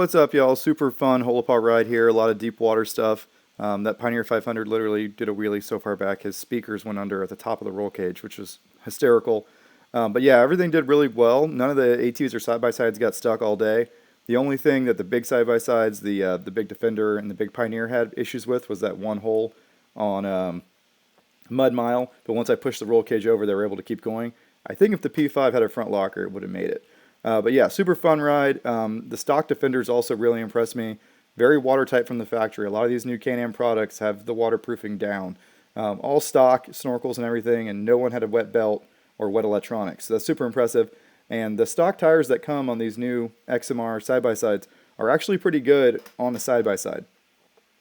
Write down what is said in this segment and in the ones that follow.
What's up, y'all? Super fun hole apart ride here. A lot of deep water stuff. That Pioneer 500 literally did a wheelie so far back his speakers went under at the top of the roll cage, which was hysterical. But yeah, everything did really well. None of the ATs or side-by-sides got stuck all day. The only thing that the big side-by-sides, the big Defender and the big Pioneer had issues with was that one hole on Mud Mile. But once I pushed the roll cage over, they were able to keep going. I think if the P5 had a front locker, it would have made it. But yeah, super fun ride. The stock Defenders also really impressed me. Very watertight from the factory. A lot of these new Can-Am products have the waterproofing down. All stock, snorkels and everything, and no one had a wet belt or wet electronics. So that's super impressive. And the stock tires that come on these new XMR side-by-sides are actually pretty good on the side-by-side.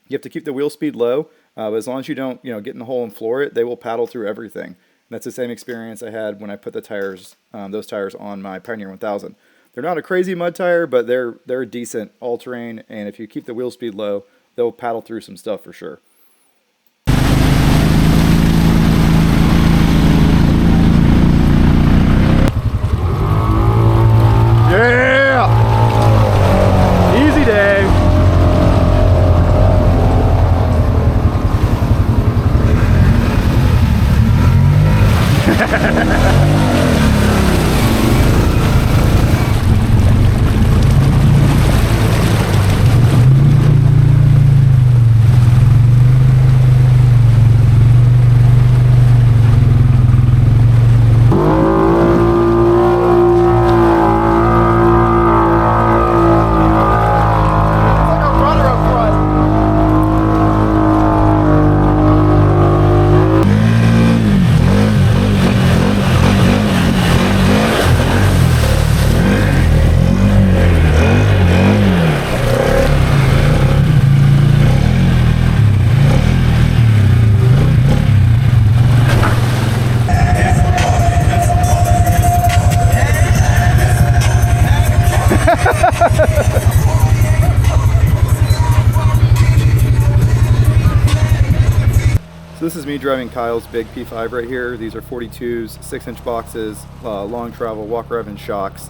You have to keep the wheel speed low, but as long as you don't get in the hole and floor it, they will paddle through everything. And that's the same experience I had when I put the tires, those tires on my Pioneer 1000. They're not a crazy mud tire, but they're decent all-terrain, and if you keep the wheel speed low, they'll paddle through some stuff for sure. Yeah! Easy, Dave. So this is me driving Kyle's big P5 right here. These are 42s, 6-inch boxes, long travel, walker Evans shocks.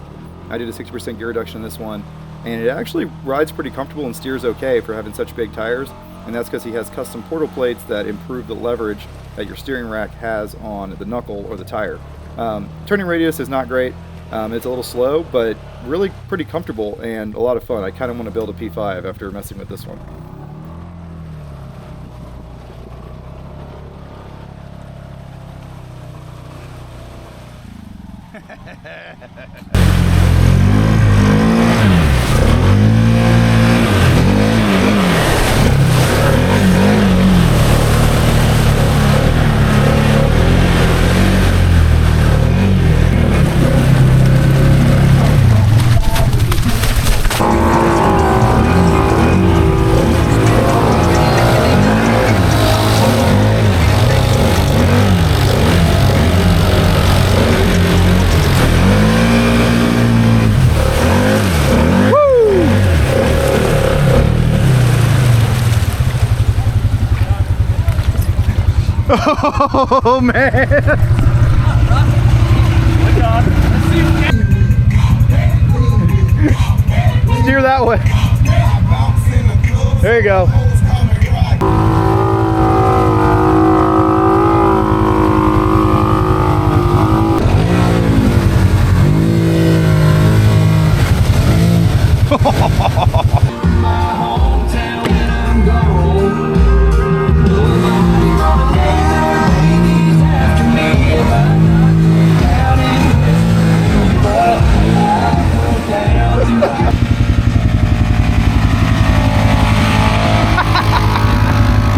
I did a 60% gear reduction in this one, and it actually rides pretty comfortable and steers okay for having such big tires, and that's because he has custom portal plates that improve the leverage that your steering rack has on the knuckle or the tire. Turning radius is not great. It's a little slow, but really pretty comfortable and a lot of fun. I kind of want to build a P5 after messing with this one. Oh man! Steer that way. There you go.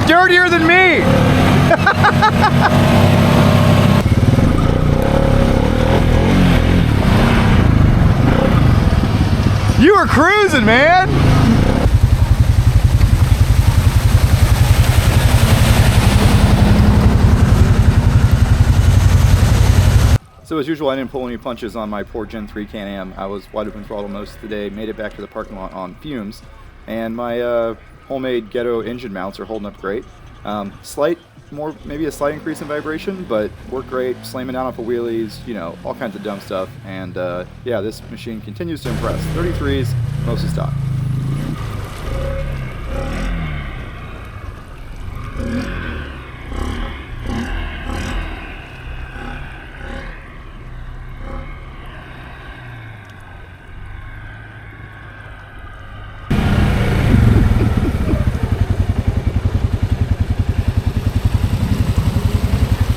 Dirtier than me! You were cruising, man! So as usual, I didn't pull any punches on my poor Gen 3 Can-Am. I was wide open throttle most of the day, made it back to the parking lot on fumes, and my homemade Gator engine mounts are holding up great. Maybe a slight increase in vibration, but work great, slamming down off of wheelies, all kinds of dumb stuff. And yeah, this machine continues to impress. 33s, mostly stock.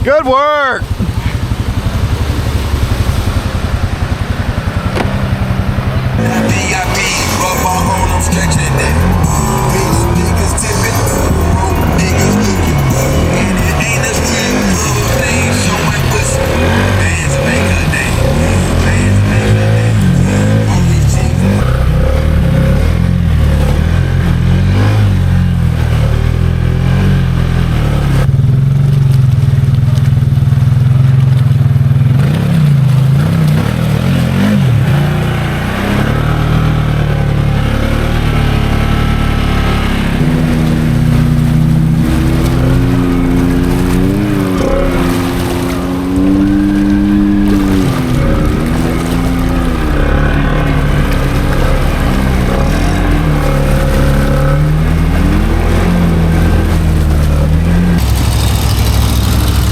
Good work.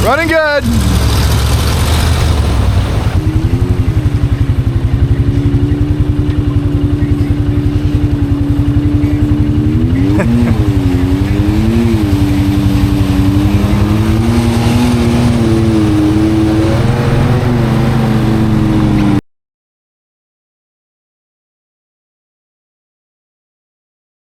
Running good.